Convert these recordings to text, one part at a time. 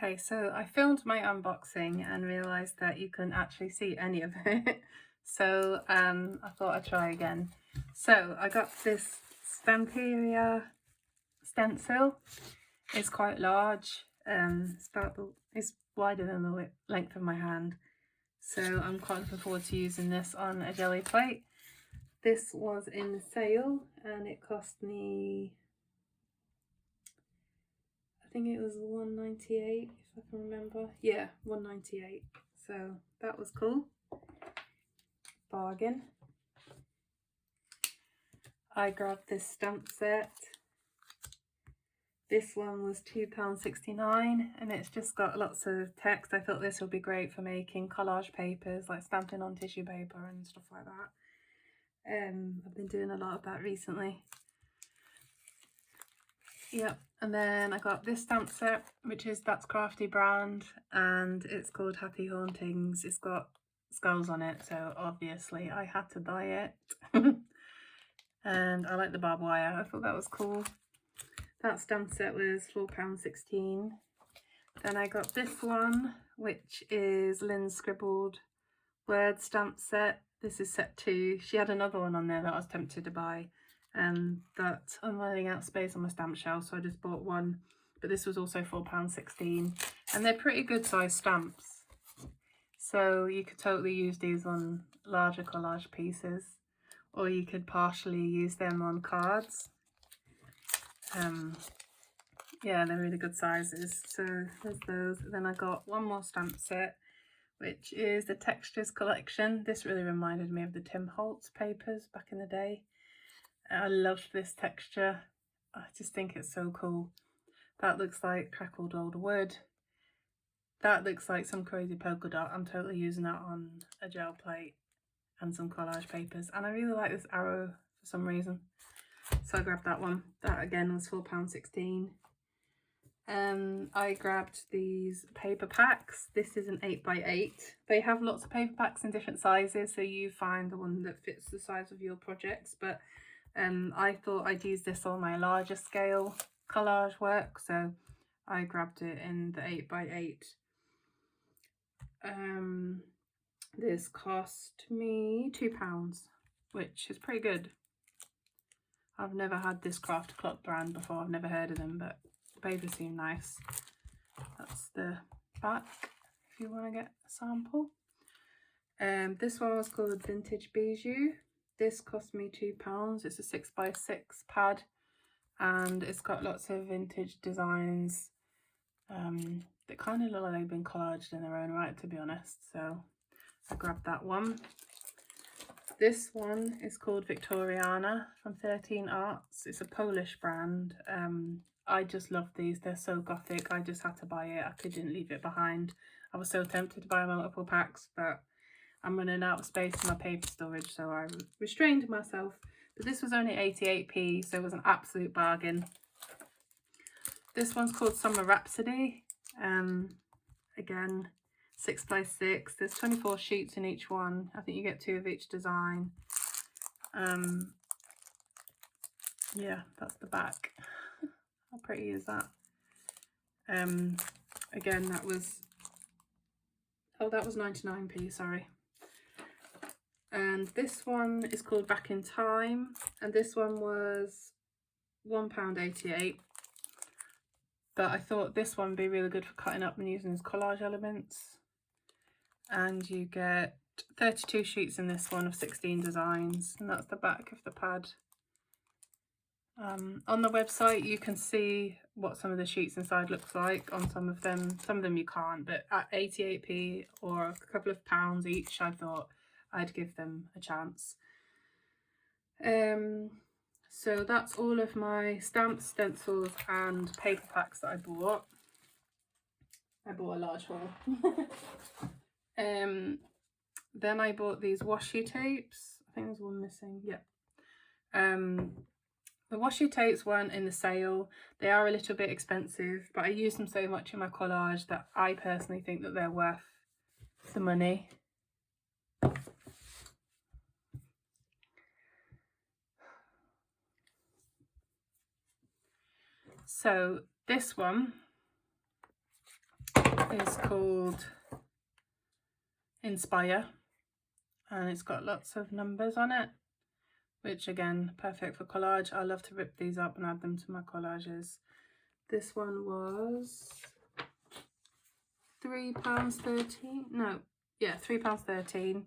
Okay, so I filmed my unboxing and realised that you couldn't actually see any of it. So I thought I'd try again. So I got this Stamperia stencil. It's quite large. It's wider than the length of my hand. So I'm quite looking forward to using this on a jelly plate. This was in sale and it cost me, I think it was $1.98 if I can remember. Yeah, $1.98. So that was cool. Bargain. I grabbed this stamp set. This one was £2.69 and it's just got lots of text. I thought this would be great for making collage papers, like stamping on tissue paper and stuff like that. I've been doing a lot of that recently. Yep, and then I got this stamp set, that's Crafty brand, and it's called Happy Hauntings. It's got skulls on it, so obviously I had to buy it. And I like the barbed wire. I thought that was cool. That stamp set was £4.16. Then I got this one, which is Lynn's Scribbled Word stamp set. This is set 2. She had another one on there that I was tempted to buy, but I'm running out of space on my stamp shelf, so I just bought one. But this was also £4.16, and they're pretty good size stamps. So you could totally use these on larger collage pieces, or you could partially use them on cards. Yeah, they're really good sizes. So there's those. Then I got one more stamp set, which is the Textures collection. This really reminded me of the Tim Holtz papers back in the day. I loved this texture. I just think it's so cool. That looks like crackled old wood. That looks like some crazy polka dot. I'm totally using that on a gel plate and some collage papers. And I really like this arrow for some reason. So I grabbed that one. That again was £4.16. I grabbed these paper packs. This is an 8x8. They have lots of paper packs in different sizes, so you find the one that fits the size of your projects. But I thought I'd use this on my larger scale collage work, so I grabbed it in the 8x8. This cost me £2, which is pretty good. I've never had this Craft Club brand before. I've never heard of them, but the papers seem nice. That's the back if you want to get a sample. This one was called Vintage Bijou. This cost me £2. It's a 6x6 pad, and it's got lots of vintage designs that kind of look like they've been collaged in their own right, to be honest. So I grabbed that one. This one is called Victoriana from 13 Arts. It's a Polish brand. I just love these. They're so gothic. I just had to buy it. I couldn't leave it behind. I was so tempted to buy multiple packs, but I'm running out of space in my paper storage, so I restrained myself. But this was only 88p, so it was an absolute bargain. This one's called Summer Rhapsody. Again, 6x6. There's 24 sheets in each one. I think you get 2 of each design. Yeah, that's the back. How pretty is that? Again, that was 99p, sorry. And this one is called Back in Time, and this one was £1.88. But I thought this one would be really good for cutting up and using as collage elements. And you get 32 sheets in this one of 16 designs, and that's the back of the pad. On the website you can see what some of the sheets inside looks like on some of them you can't, but at 88p or a couple of pounds each, I thought I'd give them a chance. So that's all of my stamps, stencils and paper packs that I bought. I bought a large haul. Then I bought these washi tapes. I think there's one missing. Yep. The washi tapes weren't in the sale. They are a little bit expensive, but I use them so much in my collage that I personally think that they're worth the money. So this one is called Inspire, and it's got lots of numbers on it, which again, perfect for collage. I love to rip these up and add them to my collages. This one was £3.13. No, yeah, £3.13.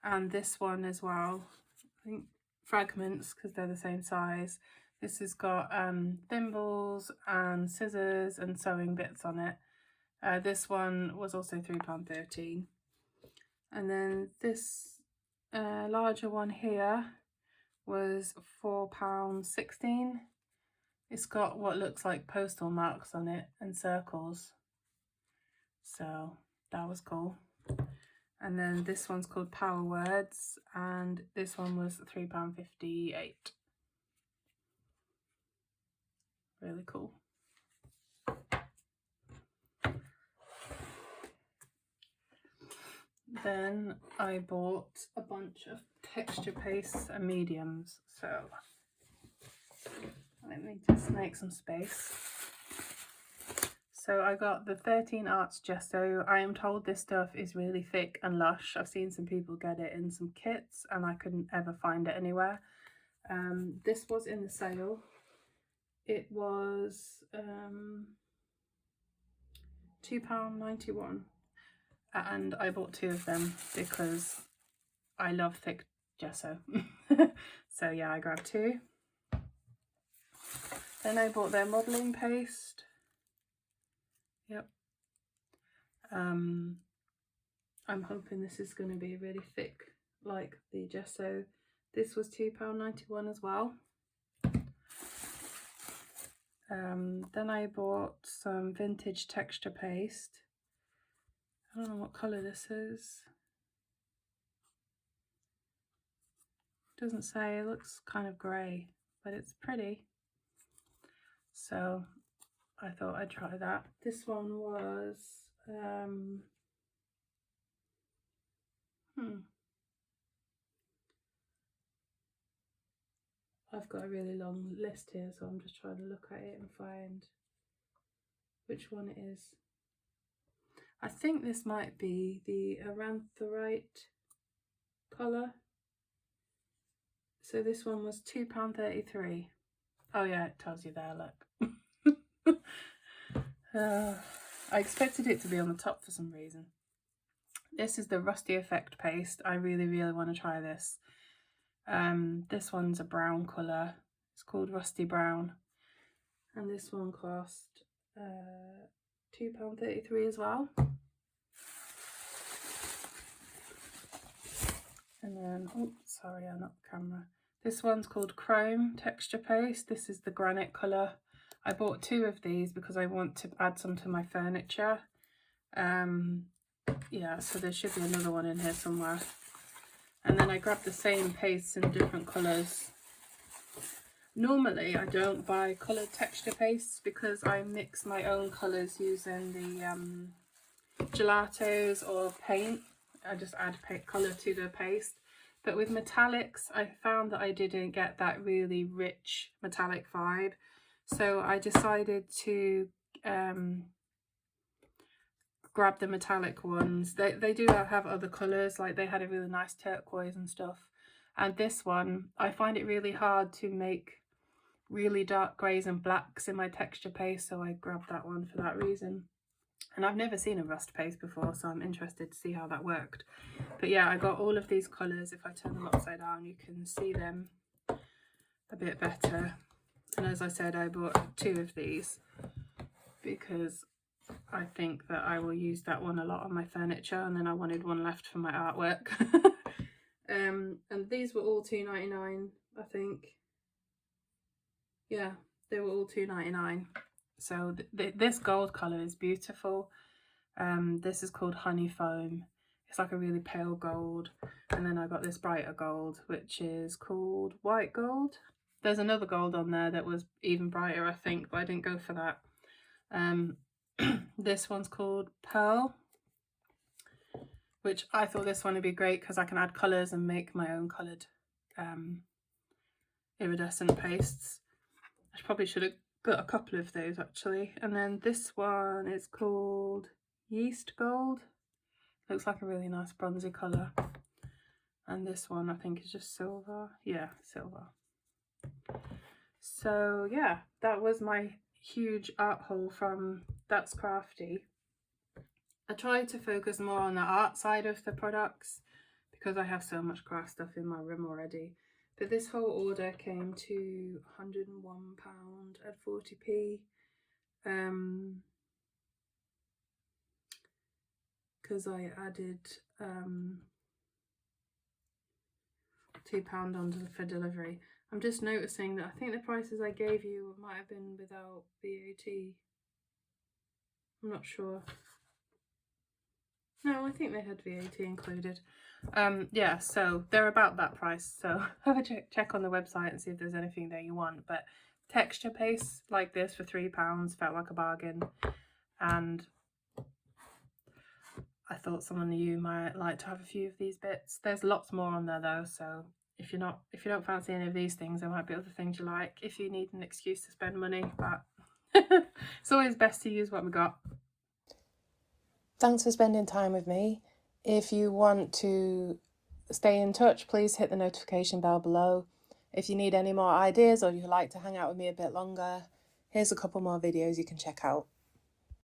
And this one as well, I think fragments, because they're the same size. This has got thimbles and scissors and sewing bits on it. This one was also £3.13. And then this larger one here was £4.16. It's got what looks like postal marks on it and circles, so that was cool. And then this one's called Power Words, and this one was £3.58. Really cool. Then I bought a bunch of texture pastes and mediums, so let me just make some space. So I got the 13 Arts Gesso. I am told this stuff is really thick and lush. I've seen some people get it in some kits and I couldn't ever find it anywhere. This was in the sale. It was £2.91, and I bought 2 of them because I love thick gesso. So yeah, I grabbed 2. Then I bought their modelling paste. Yep. I'm hoping this is going to be really thick like the gesso. This was £2.91 as well. Then I bought some vintage texture paste. I don't know what colour this is. Doesn't say, it looks kind of grey, but it's pretty. So I thought I'd try that. This one was I've got a really long list here, so I'm just trying to look at it and find which one it is. I think this might be the Arantharite colour. So this one was £2.33. Oh yeah, it tells you there, look. I expected it to be on the top for some reason. This is the Rusty Effect paste. I really want to try this. This one's a brown colour. It's called Rusty Brown. And this one cost £2.33 as well. And then, oh, sorry, I knocked the camera. This one's called Chrome Texture Paste. This is the granite colour. I bought 2 of these because I want to add some to my furniture. Yeah, so there should be another one in here somewhere. And then I grabbed the same pastes in different colours. Normally I don't buy coloured texture pastes because I mix my own colours using the gelatos or paint. I just add colour to the paste. But with metallics, I found that I didn't get that really rich metallic vibe. So I decided to grab the metallic ones. They do have other colours, like they had a really nice turquoise and stuff. And this one, I find it really hard to make really dark greys and blacks in my texture paste, so I grabbed that one for that reason. And I've never seen a rust paste before, so I'm interested to see how that worked. But yeah, I got all of these colours. If I turn them upside down, you can see them a bit better. And as I said, I bought 2 of these because I think that I will use that one a lot on my furniture, and then I wanted one left for my artwork. And these were all £2.99, I think. Yeah, they were all £2.99. So this gold colour is beautiful. This is called Honey Foam. It's like a really pale gold. And then I got this brighter gold, which is called White Gold. There's another gold on there that was even brighter, I think, but I didn't go for that. This one's called Pearl, which I thought this one would be great because I can add colours and make my own coloured iridescent pastes. I probably should have got a couple of those actually. And then this one is called yeast gold. Looks like a really nice bronzy colour. And this one I think is just silver. Yeah, silver. So yeah, that was my huge art haul from That's Crafty. I tried to focus more on the art side of the products because I have so much craft stuff in my room already. But this whole order came to £101.40p. Because I added £2 onto for delivery. I'm just noticing that I think the prices I gave you might have been without VAT. I'm not sure. No, I think they had VAT included. Yeah, so they're about that price. So have a check on the website and see if there's anything there you want. But texture paste like this for £3 felt like a bargain. And I thought someone you might like to have a few of these bits. There's lots more on there though, so if you don't fancy any of these things, there might be other things you like if you need an excuse to spend money, but it's always best to use what we got. Thanks for spending time with me. If you want to stay in touch, please hit the notification bell below. If you need any more ideas or you'd like to hang out with me a bit longer, here's a couple more videos you can check out.